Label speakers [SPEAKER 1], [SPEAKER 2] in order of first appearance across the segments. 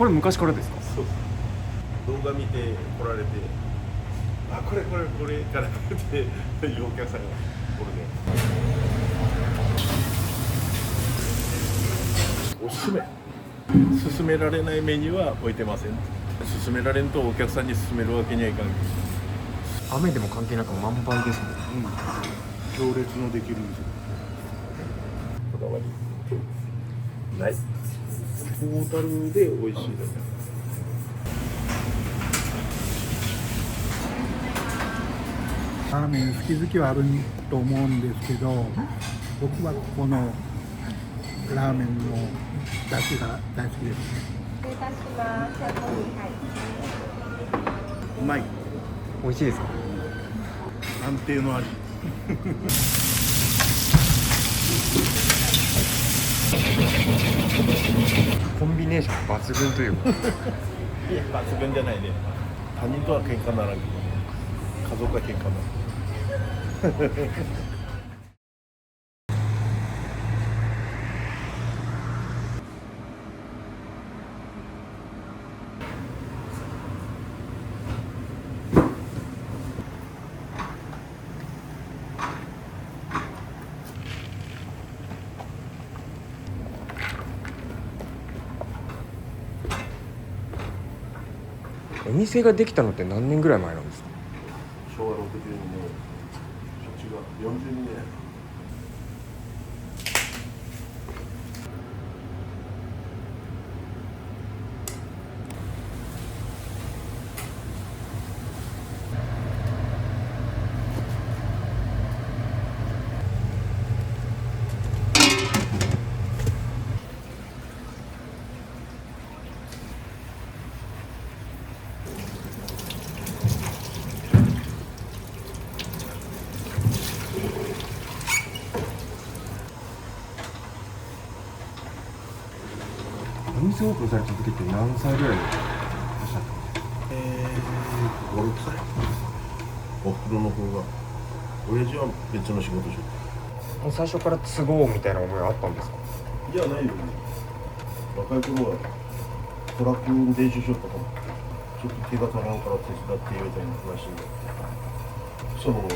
[SPEAKER 1] これ昔からですか？
[SPEAKER 2] そう動画見て来られて、あ、これから来ていうお客さんがこれでおすすめ勧められないメニューは置いてません。勧められんとお客さんに勧めるわけにはいかん。
[SPEAKER 1] 雨でも関係なく満杯ですね。
[SPEAKER 2] 行列のできる店。こだわりないトータルで美味しいです。
[SPEAKER 3] ラーメン好き好きはあると思うんですけど、僕はここのラーメンの出汁が大好きですね。
[SPEAKER 4] 失礼いたします。102杯。
[SPEAKER 2] うまい。
[SPEAKER 1] 美味しいですか？
[SPEAKER 2] 安定の味。
[SPEAKER 1] コンビネーション抜群というか
[SPEAKER 2] いや抜群じゃないね。他人とは喧嘩ならんけど、家族は喧嘩なる。
[SPEAKER 1] お店ができたのって何年ぐらい前なんですか？
[SPEAKER 2] 昭和62年、8が42年。
[SPEAKER 1] お店オープンされた時って何歳ぐらいでいらっしゃったんですか
[SPEAKER 2] 5、6歳。おふくろの方が。親父は別の仕事しよ
[SPEAKER 1] もう最初から継ごうみたいな思いはあったんですか？
[SPEAKER 2] う。いや、ないよ。若い頃はトラック運転手しよったから、ちょっと手が足らんから手伝ってみたいな話になって、そのまま。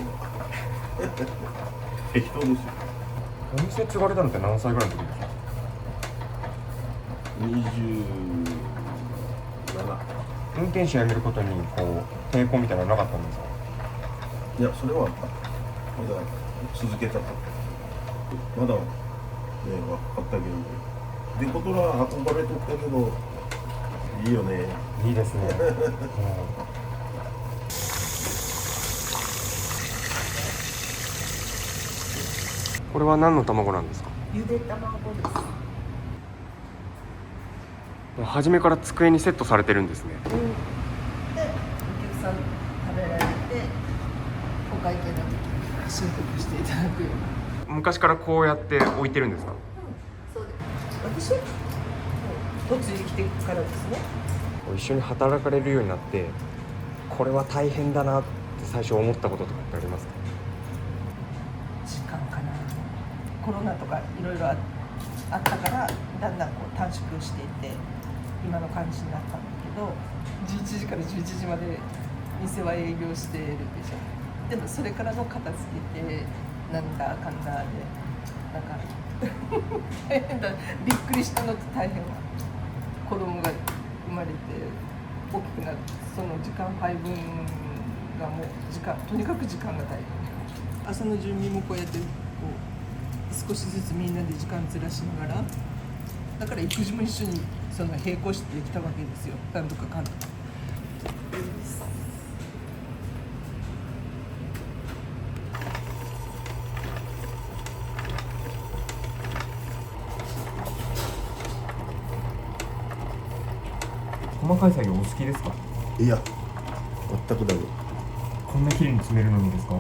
[SPEAKER 2] 適当ですよ。
[SPEAKER 1] お店継がれたのって何歳ぐらいの時ですか
[SPEAKER 2] 27。
[SPEAKER 1] 運転手辞めることにこう抵抗みたいなのなかったんですか？
[SPEAKER 2] いや、それはまだ続けたかった。まだね、分かったけど、でことは憧れとったけど、いいよね。
[SPEAKER 1] いいですね、これは何の卵なんですか？
[SPEAKER 4] ゆで卵です。
[SPEAKER 1] 初めから机にセットされてるんですね。
[SPEAKER 4] で、お客さん食べられて、お会計の時に収録していただくような。
[SPEAKER 1] 昔からこうやって置いてるんですか？
[SPEAKER 4] そうです。私、突入来てからですね。
[SPEAKER 1] 一緒に働かれるようになってこれは大変だなって最初思ったこととかってありますか？
[SPEAKER 4] 時間かな。コロナとかいろいろあったからだんだんこう短縮していって今の感じになったんだけど、11時から11時まで店は営業してるでしょ。でもそれからの片付けてなんだかんだでなんか大変だ。びっくりしたのと大変は子供が生まれて大きくなるその時間配分がもうとにかく時間が大変。朝の準備もこうやってこう少しずつみんなで時間ずらしながら、だから育児も一緒にその並行してできたわけですよ。なんとかかんとか。
[SPEAKER 1] 細かい作業お好きですか？
[SPEAKER 2] いや、全くだめ。
[SPEAKER 1] こんな綺麗に詰めるのにですか？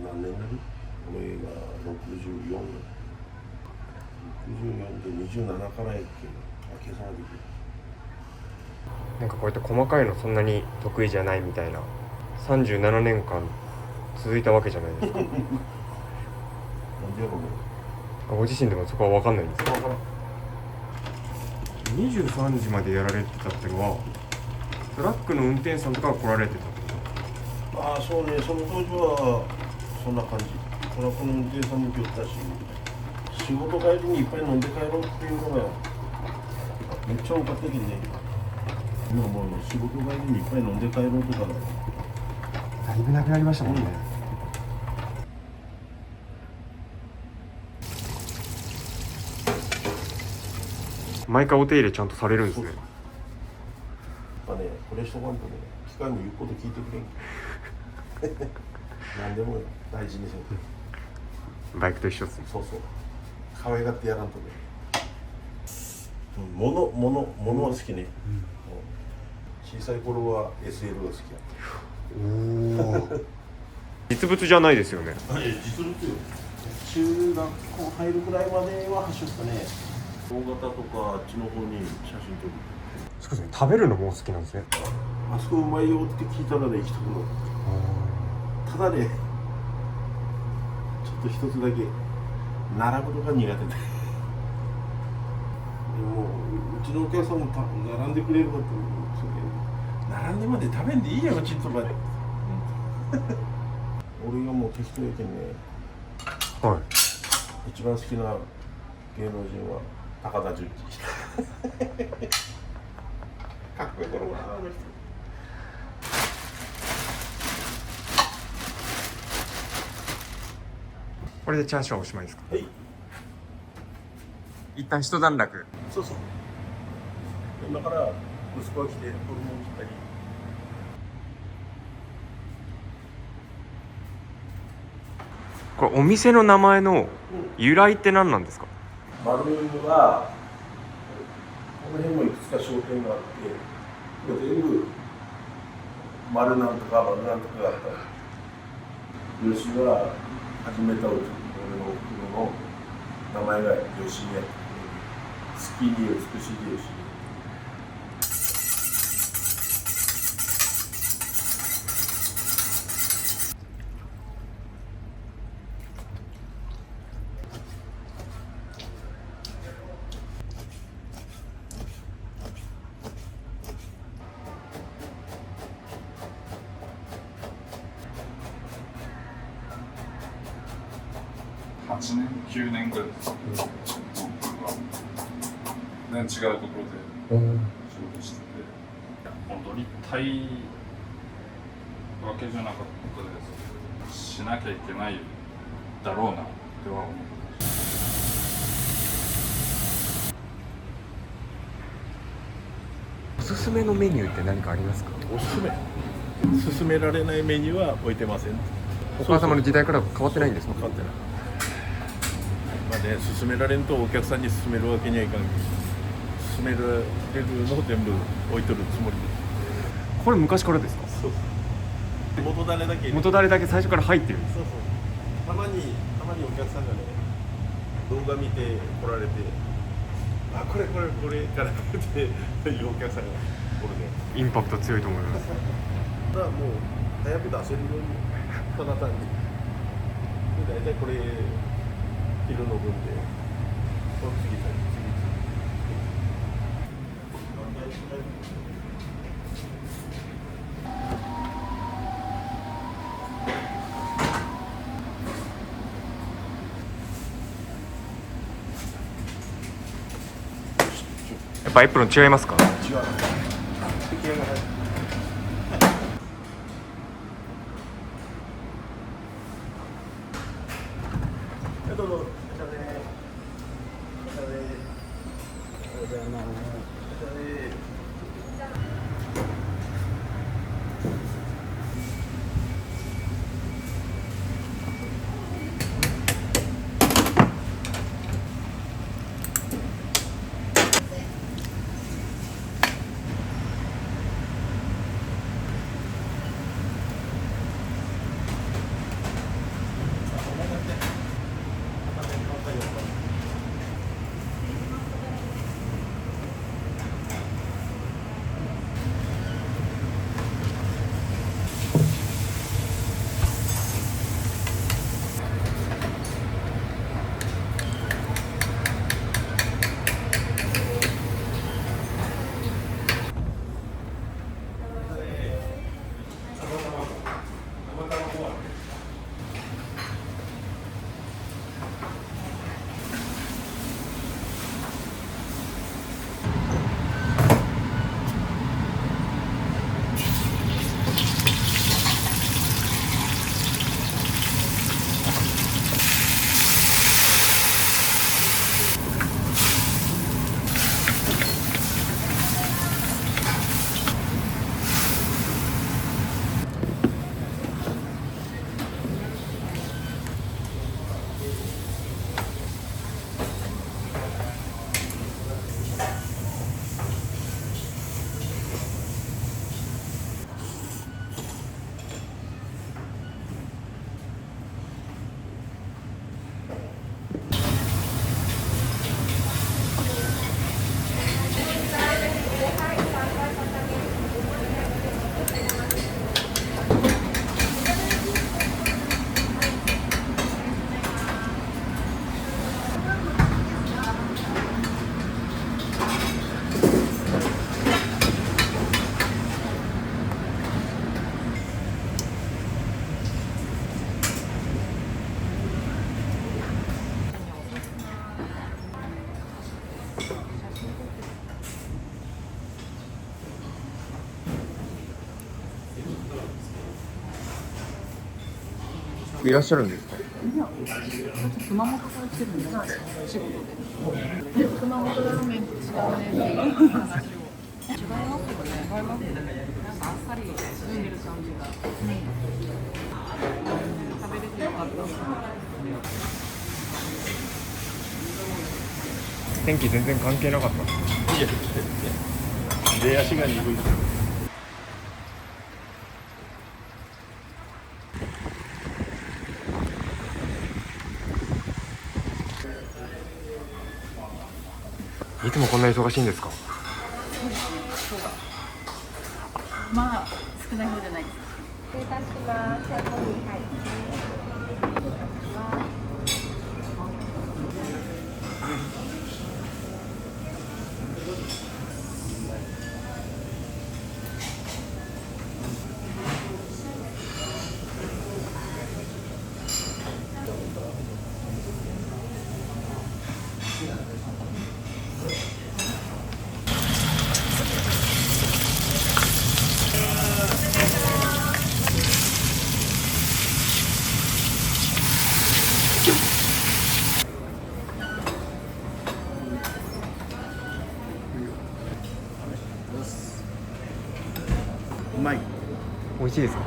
[SPEAKER 2] 何年なり？俺が64で27からやっけ、計算ができる。
[SPEAKER 1] なんかこうやって細かいのそんなに得意じゃないみたいな37年間続いたわけじゃないですか。
[SPEAKER 2] なんでやろうね。
[SPEAKER 1] ご自身でもそこは分かんないんですか？
[SPEAKER 2] 分からん。
[SPEAKER 1] 23時までやられてたってのはトラックの運転手さんとかが来られてたってこ
[SPEAKER 2] ああそうね、その当時はそんな感じ。トラックの運転手さんも来よったし、仕事帰りにいっぱい飲んで帰ろうっていうのがめっちゃ多かったけどね。今もう仕事帰りにいっぱい飲んで帰ろうとか
[SPEAKER 1] とだいぶなくなりましたもんね、毎回お手入れちゃんとされるんですね。
[SPEAKER 2] やっぱね、これしとかんとね、機械も言うこと聞いてくれん。何でも大事にせん。
[SPEAKER 1] バイクと一緒っすね。
[SPEAKER 2] そうそう。可愛がってやらんとね。物は好きね。小さい頃は SL が好きやった。
[SPEAKER 1] おお実物じゃないですよね。
[SPEAKER 2] 実物よ。中学校入るぐらいまでは走ったね。大型とかあっちの方に写真撮る。
[SPEAKER 1] そうですね、食べるのも好きなんですね。
[SPEAKER 2] あそこうまいよって聞いたらね、行きたくなる。ただね、ちょっと一つだけ並ぶのが苦手で。でもうちのお客さんも並んでくれるかと思う。並んでまで食べんでいいよ、うちんとかで。俺がもう適当やけんね。
[SPEAKER 1] はい。
[SPEAKER 2] 一番好きな芸能人は高田純次。かっこいい頃な、あの人。
[SPEAKER 1] これでチャーシューはおしまいですか。
[SPEAKER 2] はい。
[SPEAKER 1] 一旦一段落。
[SPEAKER 2] そうそう。今から息子が来てホルモン切ったり。
[SPEAKER 1] これお店の名前の由来って何なんですか。
[SPEAKER 2] 丸はこの辺もいくつか商店があって、全部丸なんとか丸なんとかがあった。吉が始めた俺のおの名前が吉にあって、好きに美しいで吉。
[SPEAKER 5] 8年9年ぐらいです、全然違うところで仕事してて、本当にたいわけじゃなかったです。しなきゃいけないだろうなっては思ってました。
[SPEAKER 1] おすすめのメニューって何かありますか。
[SPEAKER 2] おすすめ勧められないメニューは置いてません。
[SPEAKER 1] お母様の時代から変わってないんですか。
[SPEAKER 2] 変わってない。まあね、勧められんとお客さんに勧めるわけにはいかんけど、勧められるのを全部置いとるつもりです。
[SPEAKER 1] これ昔からですか。
[SPEAKER 2] そう元誰だけ
[SPEAKER 1] 元誰だけ最初から入ってるんです。
[SPEAKER 2] そうそう。たまにお客さんがね、動画見て来られて、あ、これからっていうお客さんがこれで、
[SPEAKER 1] インパクト強いと思います。
[SPEAKER 2] だからもう早く出せるようにただ単にで大体これ昼の分でこれ次
[SPEAKER 1] やっぱエプロン違いますか。
[SPEAKER 2] 違う出来上がり。どうぞ。
[SPEAKER 1] くいらっしゃるんですか？
[SPEAKER 6] 熊本から来てるんですよ、仕事で。で、熊本ラーメンと違うねっていう話を。違いますよね。違いますよね。なんかあっさりしてる感じが。食べれてよかった。
[SPEAKER 1] 天気全然関係なかった。
[SPEAKER 2] いや出足が鈍い。
[SPEAKER 1] いつもこんな忙しいんですか？
[SPEAKER 6] まあ、少ない方じゃないですか。
[SPEAKER 7] 失礼いたします。セットに入って。
[SPEAKER 2] うまい。
[SPEAKER 1] 美味しいですか？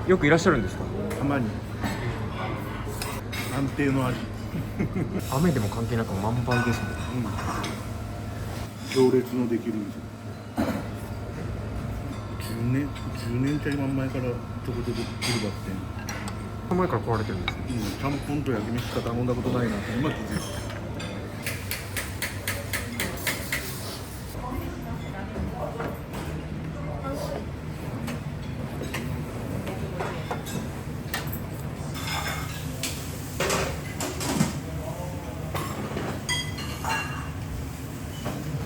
[SPEAKER 1] よくいらっしゃるんですか？
[SPEAKER 2] たまに安定の味。
[SPEAKER 1] 雨でも関係なく満杯ですね。
[SPEAKER 2] 行列のできる店。10年ちゃいまん前からちょこちょこ来るばってん。
[SPEAKER 1] 前から来られてるんですね。
[SPEAKER 2] ちゃんぽんと焼き飯しか頼んだことないなって今気づいた。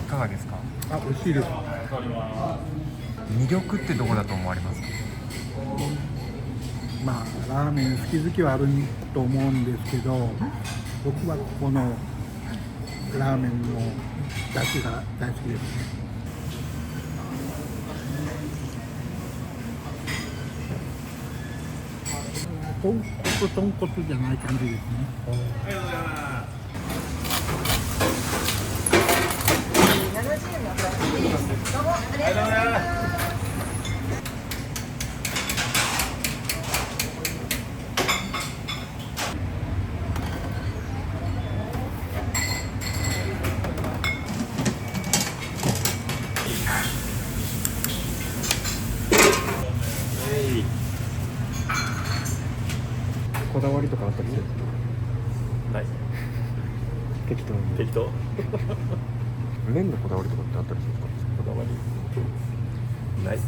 [SPEAKER 1] いかがですか？
[SPEAKER 3] あ、美味しいです。
[SPEAKER 1] 魅力ってどこだと思われますか？
[SPEAKER 3] まあラーメン好き好きはあると思うんですけど、僕はここのラーメンの出汁が大好きですね。豚骨じゃない感じですね。
[SPEAKER 1] こだわりとかあったりするんですか？
[SPEAKER 2] ない。
[SPEAKER 1] 適当に。
[SPEAKER 2] 適当。
[SPEAKER 1] 麺のこだわりとかってあったりするんですか？
[SPEAKER 2] こだわりない。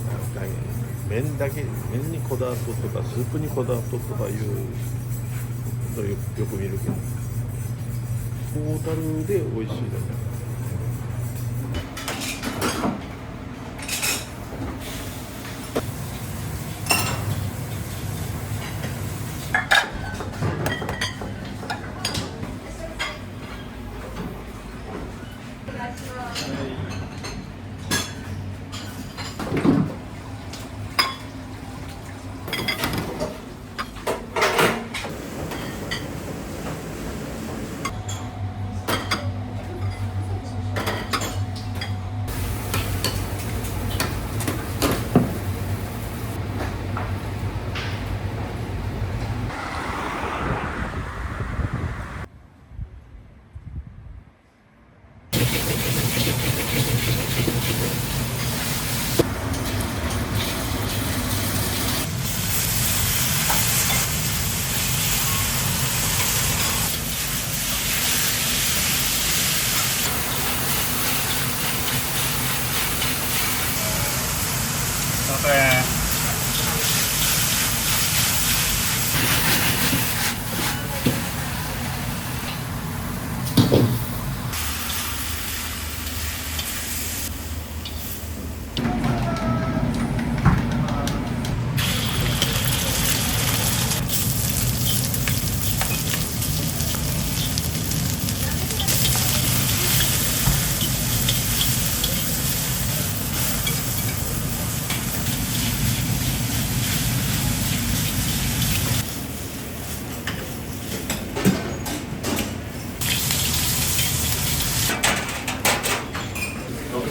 [SPEAKER 2] なんか麺にこだわっととかスープにこだわっととかいうのよく見るけど、トータルで美味しいだね。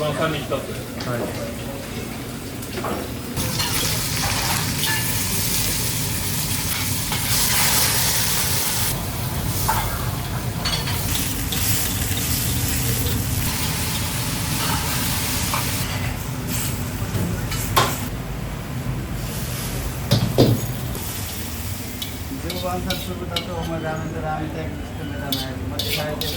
[SPEAKER 5] 番3人来たって。
[SPEAKER 1] はい。
[SPEAKER 8] 15番さつぶだとお前ラーメンでラーメンだけ作ってたね。間違えてる。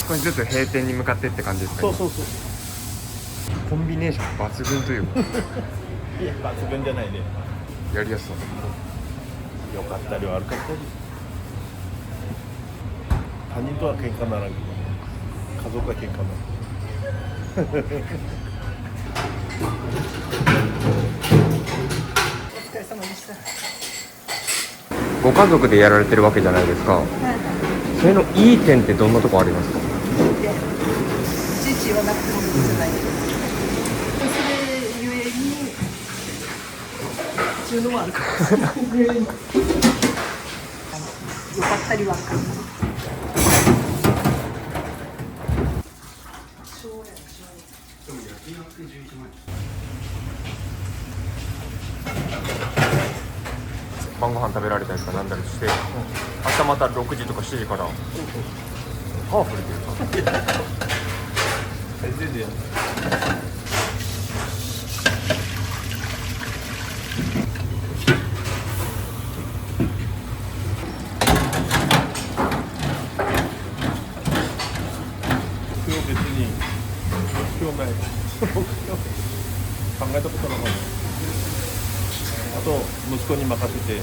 [SPEAKER 1] 少しずつ閉店に向かってって感じですか？
[SPEAKER 2] そうそうそう。
[SPEAKER 1] コンビネーション抜群というか
[SPEAKER 2] いや抜群じゃないね。
[SPEAKER 1] やりやすそう。
[SPEAKER 2] 良かったり悪かったり。他人とは喧嘩ならんけど、家族は喧嘩なる。
[SPEAKER 4] お疲れ様でした。
[SPEAKER 1] ご家族でやられてるわけじゃないですか。
[SPEAKER 4] はい。
[SPEAKER 1] それのいい点ってどんなとこありますか？
[SPEAKER 4] で、父はなくてもいいじゃないけど。それゆえに、っていうのもあるかもしれない。ゆえに。よかったり悪かったり。
[SPEAKER 1] 晩ご飯食べられたりとかなんだりして、明日また6時とか7時からパワフルっていうか
[SPEAKER 2] 全然や。今日別に今日ない。考えたことなかった。あと息子に任せて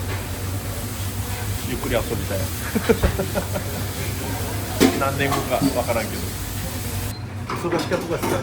[SPEAKER 2] ゆっくり遊びたい。何年後かわからんけど。忙しかったかした。